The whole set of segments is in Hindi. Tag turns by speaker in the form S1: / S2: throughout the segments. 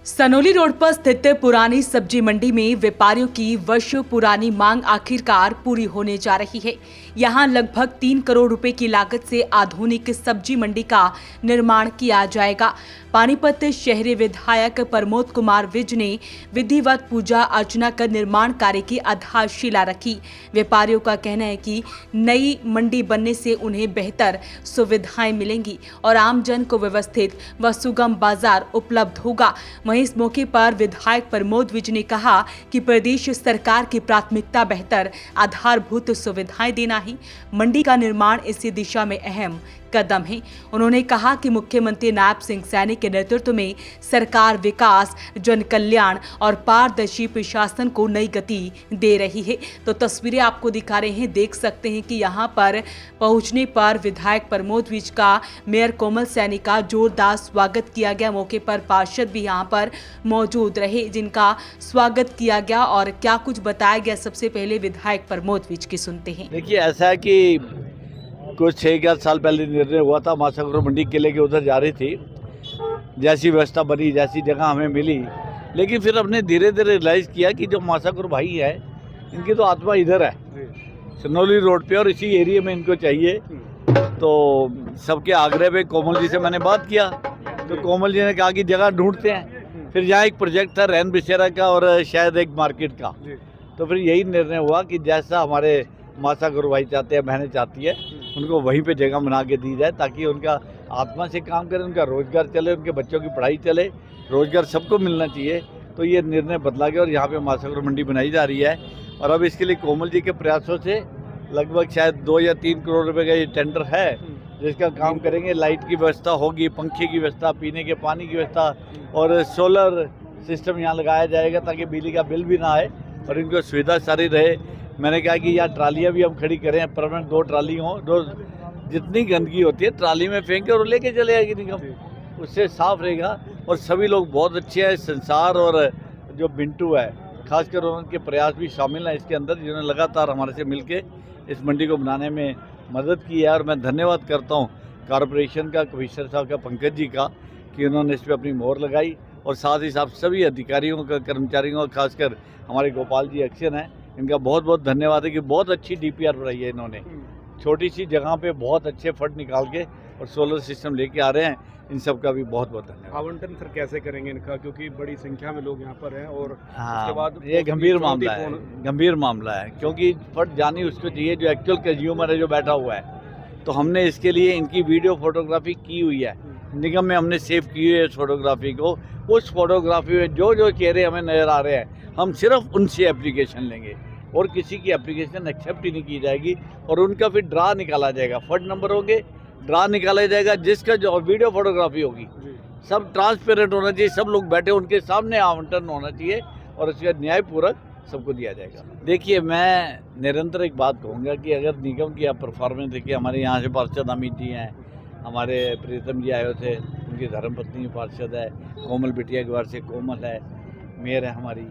S1: सनोली रोड पर स्थित पुरानी सब्जी मंडी में व्यापारियों की वर्षों पुरानी मांग आखिरकार पूरी होने जा रही है। यहां लगभग 3 करोड़ रुपए की लागत से आधुनिक सब्जी मंडी का निर्माण किया जाएगा। पानीपत शहरी विधायक प्रमोद कुमार विज ने विधिवत पूजा अर्चना कर निर्माण कार्य की आधारशिला रखी। व्यापारियों का कहना है कि नई मंडी बनने से उन्हें बेहतर सुविधाएं मिलेंगी और आमजन को व्यवस्थित व सुगम बाजार उपलब्ध होगा। वहीं इस मौके पर विधायक प्रमोद विज ने कहा कि प्रदेश सरकार की प्राथमिकता बेहतर आधारभूत सुविधाएं देना है। मंडी का निर्माण इसी दिशा में अहम कदम है। उन्होंने कहा कि मुख्यमंत्री नायब सिंह सैनी के नेतृत्व में सरकार विकास, जन कल्याण और पारदर्शी प्रशासन को नई गति दे रही है। तो तस्वीरें आपको दिखा रहे हैं, देख सकते हैं कि यहाँ पर पहुँचने पर विधायक प्रमोद विज का मेयर कोमल सैनी का जोरदार स्वागत किया गया। मौके पर पार्षद भी यहाँ पर मौजूद रहे जिनका स्वागत किया गया और क्या कुछ बताया गया। सबसे पहले विधायक प्रमोद विज की सुनते हैं।
S2: देखिए, ऐसा है कि कुछ 6-7 साल पहले निर्णय हुआ था, मासागुरु मंडी किले के उधर जा रही थी। जैसी व्यवस्था बनी, जैसी जगह हमें मिली, लेकिन फिर हमने धीरे धीरे रियलाइज़ किया कि जो मासागुरु भाई है, इनकी तो आत्मा इधर है, सनोली रोड पे, और इसी एरिया में इनको चाहिए। तो सबके आग्रह पे कोमल जी से मैंने बात किया, तो कोमल जी ने कहा कि जगह ढूंढते हैं। फिर यहाँ एक प्रोजेक्ट था रैन बिसेरा का और शायद एक मार्केट का, तो फिर यही निर्णय हुआ कि जैसा हमारे मासागुरु भाई चाहते हैं, बहनें चाहती है, उनको वहीं पे जगह बना के दी जाए ताकि उनका आत्मा से काम करें, उनका रोजगार चले, उनके बच्चों की पढ़ाई चले, रोजगार सबको मिलना चाहिए। तो ये निर्णय बदला गया और यहाँ पे मासागुरु मंडी बनाई जा रही है। और अब इसके लिए कोमल जी के प्रयासों से लगभग शायद 2 या 3 करोड़ रुपये का ये टेंडर है, जिसका काम करेंगे। लाइट की व्यवस्था होगी, पंखे की व्यवस्था, पीने के पानी की व्यवस्था और सोलर सिस्टम यहाँ लगाया जाएगा ताकि बिजली का बिल भी ना आए और इनको सुविधा सारी रहे। मैंने कहा कि यहाँ ट्रालियाँ भी हम खड़ी करें, परमानेंट 2 ट्राली हों, रोज जितनी गंदगी होती है ट्राली में फेंक के और लेके चले आएगी निगम, उससे साफ रहेगा। और सभी लोग बहुत अच्छे हैं, संसार और जो बिंटू है, खासकर उनके प्रयास भी शामिल हैं इसके अंदर, जिन्होंने लगातार हमारे से मिलके इस मंडी को बनाने में मदद की है। और मैं धन्यवाद करता हूँ कॉरपोरेशन का, कमिश्नर साहब का, पंकज जी का, कि उन्होंने इस पर अपनी मोहर लगाई। और साथ ही साथ सभी अधिकारियों का, कर्मचारियों का, खासकर हमारे गोपाल जी एक्शन है, इनका बहुत बहुत धन्यवाद है कि बहुत अच्छी DPR बनाई है इन्होंने। छोटी सी जगह पे बहुत अच्छे फंड निकाल के और सोलर सिस्टम लेके आ रहे हैं। इन सब का भी बहुत बहुत धन्यवाद।
S3: आवंटन फिर कैसे करेंगे इनका, क्योंकि बड़ी संख्या में लोग यहाँ पर हैं और
S2: उसके
S3: बाद
S2: ये गंभीर मामला है, क्योंकि फंड जानी उसको चाहिए जो एक्चुअल कंज्यूमर है, जो बैठा हुआ है। तो हमने इसके लिए इनकी वीडियो फोटोग्राफी की हुई है, निगम में हमने सेव की हुई है इस फोटोग्राफी को। उस फोटोग्राफी में जो जो चेहरे हमें नज़र आ रहे हैं, हम सिर्फ उनसे एप्लीकेशन लेंगे और किसी की एप्लीकेशन एक्सेप्ट ही नहीं की जाएगी। और उनका फिर ड्रा निकाला जाएगा, फंड नंबर होंगे, ड्रा निकाला जाएगा, जिसका जो वीडियो फोटोग्राफी होगी सब ट्रांसपेरेंट होना चाहिए, सब लोग बैठे उनके सामने आवंटन होना चाहिए और उसका न्यायपूर्वक सबको दिया जाएगा। देखिए, मैं निरंतर एक बात कहूँगा कि अगर निगम की आप परफॉर्मेंस देखिए, हमारे यहाँ से पार्षद अमित जी हैं, हमारे प्रीतम जी आए थे, उनकी धर्मपत्नी पार्षद है, कोमल बिटिया के वार्ड से कोमल है, मेयर है हमारी,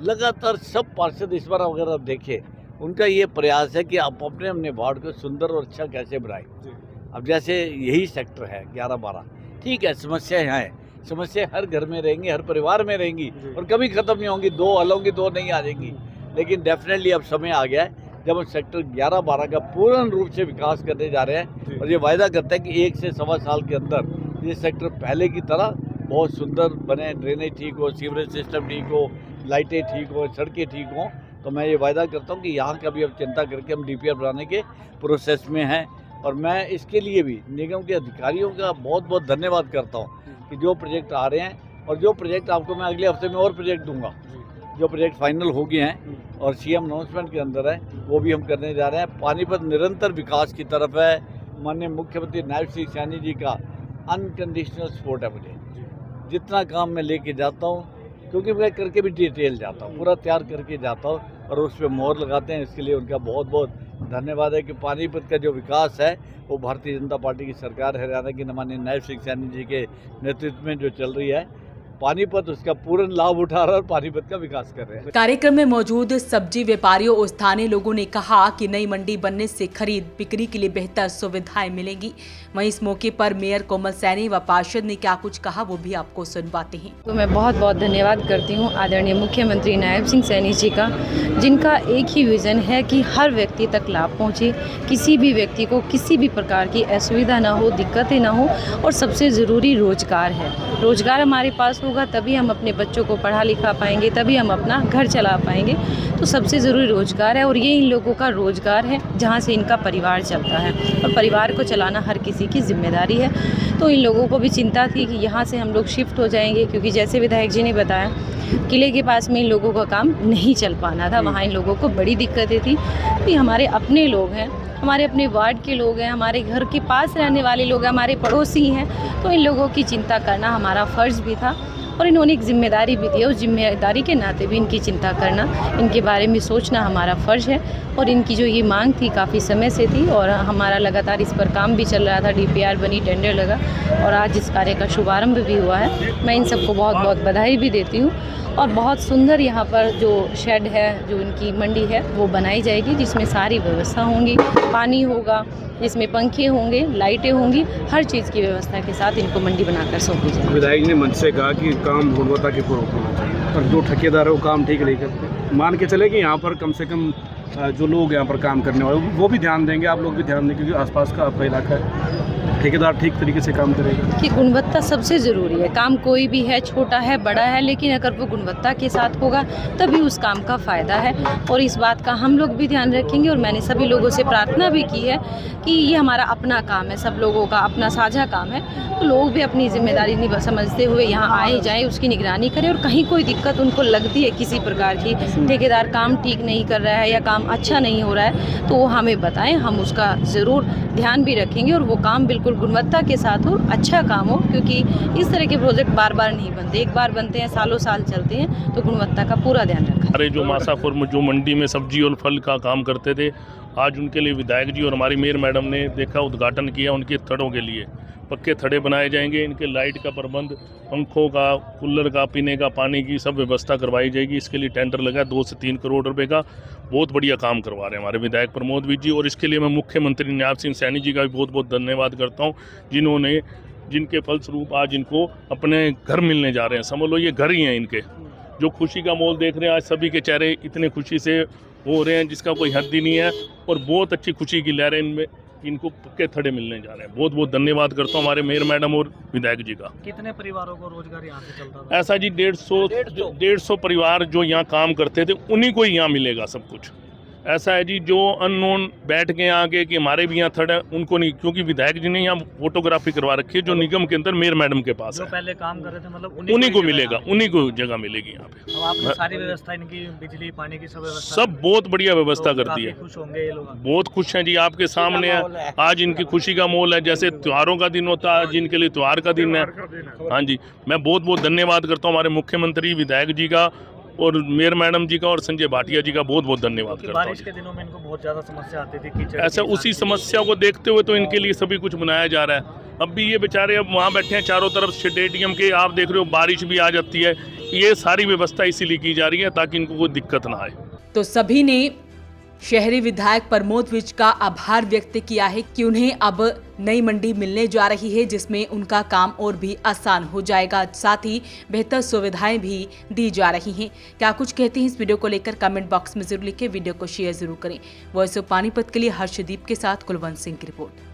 S2: लगातार सब पार्षद इस बार अगर आप देखें, उनका ये प्रयास है कि आप अपने अपने वार्ड को सुंदर और अच्छा कैसे बनाएं। अब जैसे यही सेक्टर है 11-12, ठीक है, समस्याएं हैं, समस्या हर घर में रहेंगी, हर परिवार में रहेंगी और कभी ख़त्म नहीं होंगी, 2 हल होंगी, 2 नहीं आ जाएंगी। लेकिन डेफिनेटली अब समय आ गया है जब हम सेक्टर 11-12 का पूर्ण रूप से विकास करने जा रहे हैं और ये वायदा करते हैं कि 1 से सवा साल के अंदर ये सेक्टर पहले की तरह बहुत सुंदर बने, ड्रेनेज ठीक हो, सीवरेज सिस्टम ठीक हो, लाइटें ठीक हो, सड़कें ठीक हों। तो मैं ये वायदा करता हूँ कि यहाँ का भी अब चिंता करके हम DPR बनाने के प्रोसेस में हैं। और मैं इसके लिए भी निगम के अधिकारियों का बहुत बहुत धन्यवाद करता हूँ कि जो प्रोजेक्ट आ रहे हैं और जो प्रोजेक्ट आपको मैं अगले हफ्ते में और प्रोजेक्ट दूंगा, जो प्रोजेक्ट फाइनल हो गए हैं और CM अनाउंसमेंट के अंदर है, वो भी हम करने जा रहे हैं। पानीपत निरंतर विकास की तरफ है। माननीय मुख्यमंत्री नायब सिंह सैनी जी का अनकंडीशनल सपोर्ट है मुझे, जितना काम मैं लेके जाता हूँ, क्योंकि मैं करके भी डिटेल जाता हूँ, पूरा तैयार करके जाता हूँ और उस पर मोहर लगाते हैं। इसके लिए उनका बहुत बहुत धन्यवाद है कि पानीपत का जो विकास है वो भारतीय जनता पार्टी की सरकार, हरियाणा की माननीय नायब सिंह सैनी जी के नेतृत्व में जो चल रही है, पानीपत उसका पूर्ण लाभ उठा रहा है और पानीपत का विकास कर रहे हैं।
S1: कार्यक्रम में मौजूद सब्जी व्यापारियों और स्थानीय लोगों ने कहा कि नई मंडी बनने से खरीद बिक्री के लिए बेहतर सुविधाएं मिलेंगी। वहीं इस मौके पर मेयर कोमल सैनी व पार्षद ने क्या कुछ कहा वो भी आपको सुनवाते हैं।
S4: तो मैं बहुत बहुत धन्यवाद करती हूँ आदरणीय मुख्यमंत्री नायब सिंह सैनी जी का, जिनका एक ही विज़न है कि हर व्यक्ति तक लाभ पहुँचे, किसी भी व्यक्ति को किसी भी प्रकार की असुविधा ना हो, दिक्कतें ना हो, और सबसे ज़रूरी रोजगार है। रोजगार हमारे पास होगा तभी हम अपने बच्चों को पढ़ा लिखा पाएंगे, तभी हम अपना घर चला पाएंगे। तो सबसे ज़रूरी रोजगार है और ये इन लोगों का रोजगार है जहाँ से इनका परिवार चलता है, और परिवार को चलाना हर किसी की जिम्मेदारी है। तो इन लोगों को भी चिंता थी कि यहाँ से हम लोग शिफ्ट हो जाएंगे, क्योंकि जैसे विधायक जी ने बताया किले के पास में इन लोगों का काम नहीं चल पाना था, वहाँ इन लोगों को बड़ी दिक्कतें थी। कि हमारे अपने लोग हैं, हमारे अपने वार्ड के लोग हैं, हमारे घर के पास रहने वाले लोग हैं, हमारे पड़ोसी हैं, तो इन लोगों की चिंता करना हमारा फ़र्ज़ भी था और इन्होंने एक जिम्मेदारी भी दी है। उस जिम्मेदारी के नाते भी इनकी चिंता करना, इनके बारे में सोचना हमारा फ़र्ज़ है। और इनकी जो ये मांग थी काफ़ी समय से थी और हमारा लगातार इस पर काम भी चल रहा था। DPR बनी, टेंडर लगा और आज इस कार्य का शुभारंभ भी हुआ है। मैं इन सबको बहुत बहुत बधाई भी देती हूँ। और बहुत सुंदर यहाँ पर जो शेड है, जो इनकी मंडी है, वो बनाई जाएगी, जिसमें सारी व्यवस्था होंगी, पानी होगा, जिसमें पंखे होंगे, लाइटें होंगी, हर चीज़ की व्यवस्था के साथ इनको मंडी बनाकर सौंपी जाएगी।
S3: विधायक ने मंच से कहा कि काम गुणवत्ता के पूर्वक होना चाहिए, पर जो ठेकेदार है वो काम ठीक नहीं करते। मान के चले कि यहाँ पर कम से कम जो लोग यहाँ पर काम करने वाले वो भी ध्यान देंगे, आप लोग भी ध्यान दें, क्योंकि आसपास का आपका इलाका है, ठेकेदार ठीक तरीके से काम करेगा।
S4: कि गुणवत्ता सबसे ज़रूरी है। काम कोई भी है, छोटा है, बड़ा है, लेकिन अगर वो गुणवत्ता के साथ होगा तभी उस काम का फ़ायदा है। और इस बात का हम लोग भी ध्यान रखेंगे और मैंने सभी लोगों से प्रार्थना भी की है कि ये हमारा अपना काम है, सब लोगों का अपना साझा काम है। तो लोग भी अपनी जिम्मेदारी समझते हुए यहाँ आए जाएँ, उसकी निगरानी करें, और कहीं कोई दिक्कत उनको लगती है किसी प्रकार की, ठेकेदार काम ठीक नहीं कर रहा है या काम अच्छा नहीं हो रहा है, तो वो हमें बताएं, हम उसका ज़रूर ध्यान भी रखेंगे और वो काम बिल्कुल गुणवत्ता के साथ हो, अच्छा काम हो। क्योंकि इस तरह के प्रोजेक्ट बार बार नहीं बनते, एक बार बनते हैं, सालों साल चलते हैं, तो गुणवत्ता का पूरा ध्यान रखा।
S5: अरे जो मासापुर में जो मंडी में सब्जी और फल का काम करते थे, आज उनके लिए विधायक जी और हमारी मेयर मैडम ने देखा, उद्घाटन किया। उनके थड़ों के लिए पक्के थड़े बनाए जाएंगे, इनके लाइट का प्रबंध, पंखों का, कूलर का, पीने का पानी की सब व्यवस्था करवाई जाएगी। इसके लिए टेंडर लगा 2 से 3 करोड़ रुपए का। बहुत बढ़िया काम करवा रहे हैं हमारे विधायक प्रमोद जी, और इसके लिए मैं मुख्यमंत्री नायब सिंह सैनी जी का भी बहुत बहुत धन्यवाद करता हूँ, जिनके फलस्वरूप आज इनको अपने घर मिलने जा रहे हैं। समझ लो ये घर ही हैं इनके। जो खुशी का मोल देख रहे हैं आज, सभी के चेहरे इतने खुशी से हो रहे हैं जिसका कोई हद ही नहीं है, और बहुत अच्छी खुशी की लहरें इनमें, इनको पक्के थड़े मिलने जा रहे हैं। बहुत बहुत धन्यवाद करता हूँ हमारे मेयर मैडम और विधायक जी का।
S6: कितने परिवारों को रोजगार यहाँ से चलता था?
S5: ऐसा जी 150 परिवार जो यहाँ काम करते थे, उन्हीं को यहाँ मिलेगा सब कुछ। ऐसा है जी, जो अननोन बैठ के यहाँ आके कि हमारे भी यहाँ थड़ है, उनको नहीं, क्योंकि विधायक जी ने यहाँ फोटोग्राफी करवा रखी है, जो निगम के अंदर मेयर मैडम के पास
S6: जो
S5: है।
S6: पहले काम कर रहे थे, मतलब
S5: उन्हीं को मिलेगा, उन्हीं को जगह मिलेगी यहाँ पे।
S6: अब आपने सारी व्यवस्था इनकी, बिजली पानी की सब व्यवस्था,
S5: सब बहुत बढ़िया व्यवस्था कर दी है।
S6: खुश होंगे ये लोग?
S5: बहुत खुश हैं जी, आपके सामने है। आज इनकी खुशी का मोल है, जैसे त्योहारों का दिन होता है, आज इनके लिए त्योहार का दिन है। हाँ जी, मैं बहुत बहुत धन्यवाद करता हूँ हमारे मुख्यमंत्री, विधायक जी का और मेयर मैडम जी का और संजय भाटिया जी का बहुत बहुत धन्यवाद करता हूँ।
S6: बारिश के दिनों में इनको बहुत ज़्यादा समस्या आती थी, कीचड़
S5: ऐसा उसी समस्या को देखते हुए तो इनके लिए सभी कुछ बनाया जा रहा है। अब भी ये बेचारे अब वहाँ बैठे हैं, चारों तरफ स्टेडियम के, आप देख रहे हो बारिश भी आ जाती है। ये सारी व्यवस्था इसीलिए की जा रही है ताकि इनको कोई दिक्कत ना आए।
S1: तो सभी ने शहरी विधायक प्रमोद विज का आभार व्यक्त किया है कि उन्हें अब नई मंडी मिलने जा रही है, जिसमें उनका काम और भी आसान हो जाएगा, साथ ही बेहतर सुविधाएं भी दी जा रही हैं। क्या कुछ कहते हैं इस वीडियो को लेकर कमेंट बॉक्स में जरूर लिखें, वीडियो को शेयर जरूर करें। वॉइस ऑफ पानीपत के लिए हर्षदीप के साथ कुलवंत सिंह की रिपोर्ट।